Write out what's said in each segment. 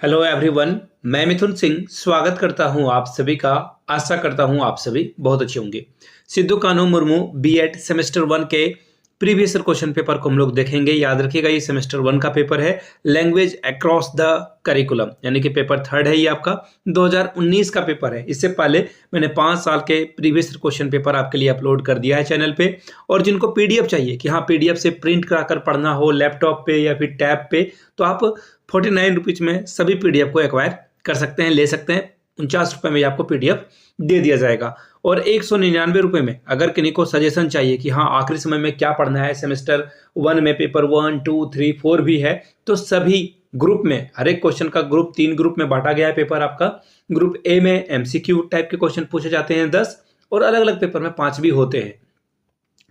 Hello everyone, मैं मिथुन सिंह स्वागत करता हूं आप सभी का। आशा करता हूं आप सभी बहुत अच्छे होंगे। सिद्धू कान्हू मुर्मू बीएड सेमेस्टर 1 के प्रीवियस क्वेश्चन पेपर को हम लोग देखेंगे। याद रखिएगा, ये सेमेस्टर 1 का पेपर है, लैंग्वेज अक्रॉस द करिकुलम, यानी कि पेपर 3 है। ये आपका 2019 का पेपर है। इससे पहले मैंने 5 साल के प्रीवियस क्वेश्चन पेपर आपके लिए अपलोड कर दिया है चैनल पे। और जिनको पीडीएफ चाहिए कि हाँ पीडीएफ से प्रिंट कराकर पढ़ना हो लैपटॉप पे या फिर टैब पे, तो आप 49 रुपीज़ में सभी पीडीएफ को एक्वायर कर सकते हैं, ले सकते हैं। 49 रुपये में आपको पीडीएफ दे दिया जाएगा। और 199 रुपये में अगर किन्हीं को सजेशन चाहिए कि हाँ आखिरी समय में क्या पढ़ना है, सेमेस्टर 1 में पेपर 1, 2, 3, 4 भी है, तो सभी ग्रुप में हर एक क्वेश्चन का ग्रुप 3 ग्रुप में बांटा गया है। पेपर आपका ग्रुप ए में एमसीक्यू टाइप के क्वेश्चन पूछे जाते हैं 10, और अलग अलग पेपर में 5 भी होते हैं।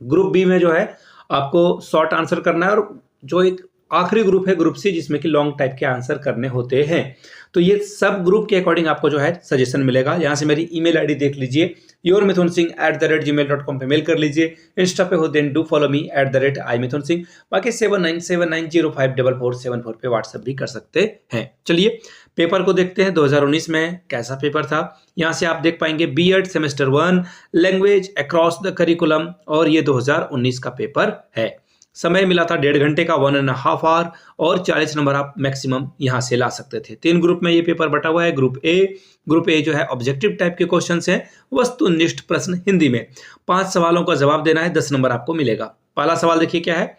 ग्रुप बी में जो है आपको शॉर्ट आंसर करना है, और जो एक आखिरी ग्रुप है ग्रुप सी, जिसमें कि लॉन्ग टाइप के आंसर करने होते हैं। तो ये सब ग्रुप के अकॉर्डिंग आपको जो है सजेशन मिलेगा। यहाँ से मेरी ईमेल आईडी देख लीजिए, yourmithunsingh@gmail.com पे मेल कर लीजिए। इंस्टा पे हो then do follow me @imithunsingh। बाकी 7979054474 पे व्हाट्सएप भी कर सकते हैं। चलिए पेपर को देखते हैं 2019 में कैसा पेपर था। यहाँ से आप देख पाएंगे BEd semester 1 language across the curriculum, और ये 2019 का पेपर है। समय मिला था 1.5 घंटे का, 1.5 आवर, और 40 नंबर आप मैक्सिमम यहाँ से ला सकते थे। 3 ग्रुप में ये पेपर बटा हुआ है। ग्रुप ए जो है ऑब्जेक्टिव टाइप के क्वेश्चंस हैं, वस्तुनिष्ठ प्रश्न हिंदी में। 5 सवालों का जवाब देना है, 10 नंबर आपको मिलेगा। पहला सवाल देखिए क्या है।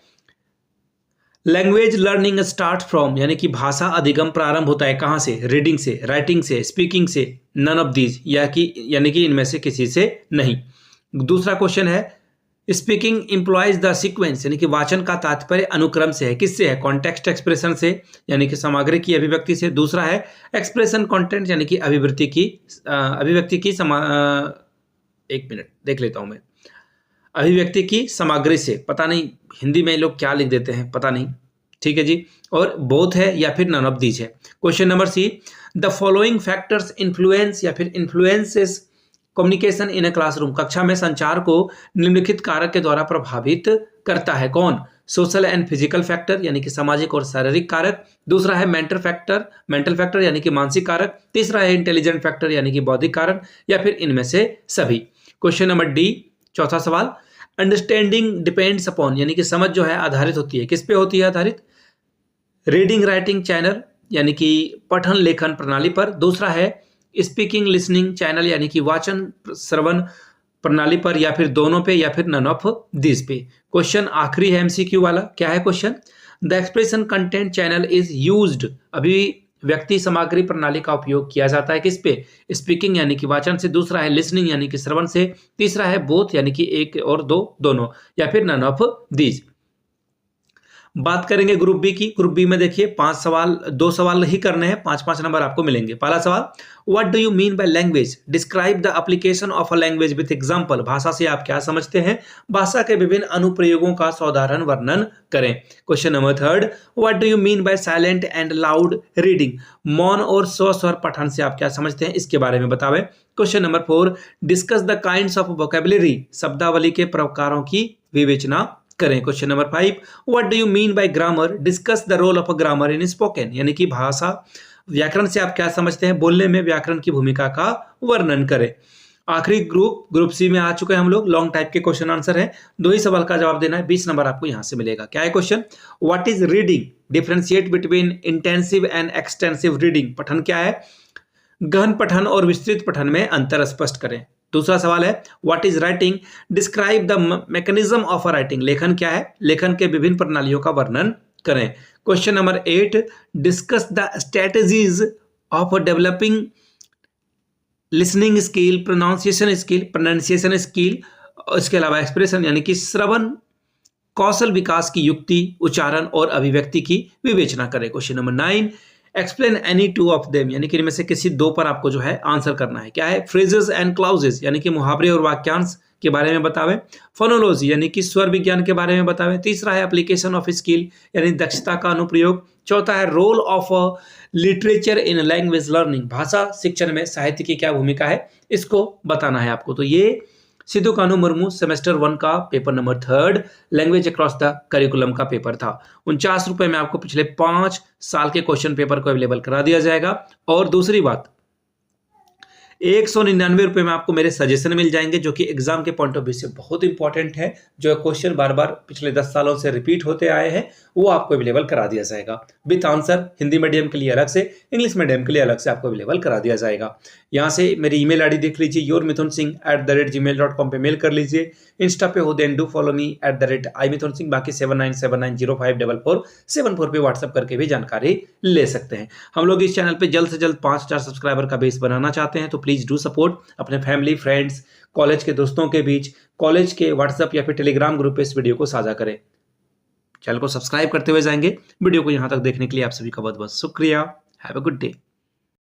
लैंग्वेज लर्निंग स्टार्ट फ्रॉम, यानी कि भाषा अधिगम प्रारंभ होता है कहाँ से? रीडिंग से, राइटिंग से, स्पीकिंग से, नन ऑफ दीज, यानी कि इनमें से किसी से नहीं। दूसरा क्वेश्चन है स्पीकिंग इम्प्लॉयज द सीक्वेंस, यानी कि वाचन का तात्पर्य अनुक्रम से है। किससे है? कॉन्टेक्स्ट एक्सप्रेशन से, यानी कि सामग्री की अभिव्यक्ति से। दूसरा है एक्सप्रेशन कंटेंट, यानी कि अभिव्यक्ति की एक मिनट देख लेता हूं मैं। अभिव्यक्ति की सामग्री से, पता नहीं हिंदी में लोग क्या लिख देते हैं, पता नहीं। ठीक है जी। और बोथ है या फिर नन ऑफ दीज है। Question number C, the following factors influence या फिर influences communication in a classroom, कक्षा में संचार को निम्नलिखित कारक के द्वारा प्रभावित करता है। कौन? सोशल एंड फिजिकल फैक्टर, यानी कि सामाजिक और शारीरिक कारक। दूसरा है मेंटल फैक्टर यानी कि मानसिक कारक। तीसरा है इंटेलिजेंट फैक्टर, यानी कि बौद्धिक कारक, या फिर इनमें से सभी। क्वेश्चन नंबर डी, चौथा सवाल, अंडरस्टैंडिंग डिपेंड्स अपॉन, यानी कि समझ जो है आधारित होती है, किस पे होती है आधारित? रीडिंग राइटिंग चैनल, यानी कि पठन लेखन प्रणाली पर। दूसरा है स्पीकिंग लिसनिंग चैनल, यानी कि वाचन श्रवण प्रणाली पर, या फिर दोनों पे, या फिर नन ऑफ दिस पे। क्वेश्चन आखिरी है एमसीक्यू वाला। क्या है question? The expression content channel is used, अभिव्यक्ति सामग्री प्रणाली का उपयोग किया जाता है किस पे? स्पीकिंग यानी कि वाचन से। दूसरा है लिसनिंग यानी कि श्रवण से। तीसरा है बोथ यानी कि एक और दो, दोनों, या फिर नन ऑफ दीज। बात करेंगे ग्रुप बी की। ग्रुप बी में देखिए 2 सवाल ही करने हैं, 5-5 नंबर आपको मिलेंगे। पहला सवाल, what do you mean bye language? Describe the application of a language with example. भाषा से आप क्या समझते हैं? भाषा के विभिन्न अनुप्रयोगों का साधारण वर्णन करें। Question number 3, what do you mean bye silent and loud reading? मौन और स्वस्वर पठन से आप क्या समझते हैं, इसके बारे में बतावें। Question number 4, discuss the kinds of vocabulary, शब्दावली के प्रकारों की विवेचना करें। Question number 5, what do you mean by grammar? Discuss the role of a grammar in spoken, यानी कि भाषा व्याकरण से आप क्या समझते हैं, बोलने में व्याकरण की भूमिका का वर्णन करें। आखिरी ग्रुप सी में आ चुके हैं हम लोग। लॉन्ग टाइप के क्वेश्चन आंसर है, 2 ही सवाल का जवाब देना है, 20 नंबर आपको यहां से मिलेगा। क्या है question? What is reading? Differentiate between intensive and extensive reading. पठन क्या है? गहन पठन और विस्तृत पठन में अंतर स्पष्ट करें। दूसरा सवाल है what is writing? Describe the mechanism of a writing. लेखन क्या है? लेखन के विभिन्न प्रणालियों का वर्णन करें। Question number 8, discuss the strategies of developing listening skill, pronunciation skill, इसके अलावा एक्सप्रेशन यानी कि श्रवण कौशल विकास की युक्ति, उच्चारण और अभिव्यक्ति की विवेचना करें। Question number 9, explain any 2 of them, यानी कि इनमें से किसी 2 पर आपको जो है आंसर करना है। क्या है? फ्रेजेस एंड क्लाउजेस, यानी कि मुहावरे और वाक्यांश के बारे में बतावें। फोनोलॉजी यानी कि स्वर विज्ञान के बारे में बतावें। तीसरा है एप्लीकेशन ऑफ स्किल, यानी दक्षता का अनुप्रयोग। चौथा है role of literature in language learning, भाषा शिक्षण में साहित्य की क्या भूमिका है, इसको बताना है आपको। तो ये सिद्धू कान्हू मुर्मू सेमेस्टर 1 का paper number 3 language across the curriculum का पेपर था। 49 रुपए में आपको पिछले 5 साल के क्वेश्चन पेपर को अवेलेबल करा दिया जाएगा। और दूसरी बात, 199 रुपए में आपको मेरे सजेशन मिल जाएंगे, जो कि एग्जाम के पॉइंट ऑफ व्यू से बहुत इंपॉर्टेंट है। जो क्वेश्चन बार बार पिछले 10 सालों से रिपीट होते आए हैं वो आपको अवेलेबल करा दिया जाएगा विथ आंसर। हिंदी मीडियम के लिए अलग से, इंग्लिश मीडियम के लिए अलग से आपको अवेलेबल करा दिया जाएगा। यहाँ से मेरी ईमेल आईडी देख लीजिए, yourmithunsingh@gmail.com पे मेल कर लीजिए। इंस्टा पे हो then do follow me @imithunsingh। बाकी 7979054474 पे व्हाट्सएप करके भी जानकारी ले सकते हैं। हम लोग इस चैनल पे जल्द से जल्द 5,000 सब्सक्राइबर का बेस बनाना चाहते हैं, तो प्लीज डू सपोर्ट। अपने फैमिली, फ्रेंड्स, कॉलेज के दोस्तों के बीच, कॉलेज के व्हाट्सएप या फिर टेलीग्राम ग्रुप पे इस वीडियो को साझा करें। चैनल को सब्सक्राइब करते हुए जाएंगे। वीडियो को यहां तक देखने के लिए आप सभी का बहुत बहुत शुक्रिया। Have a good day.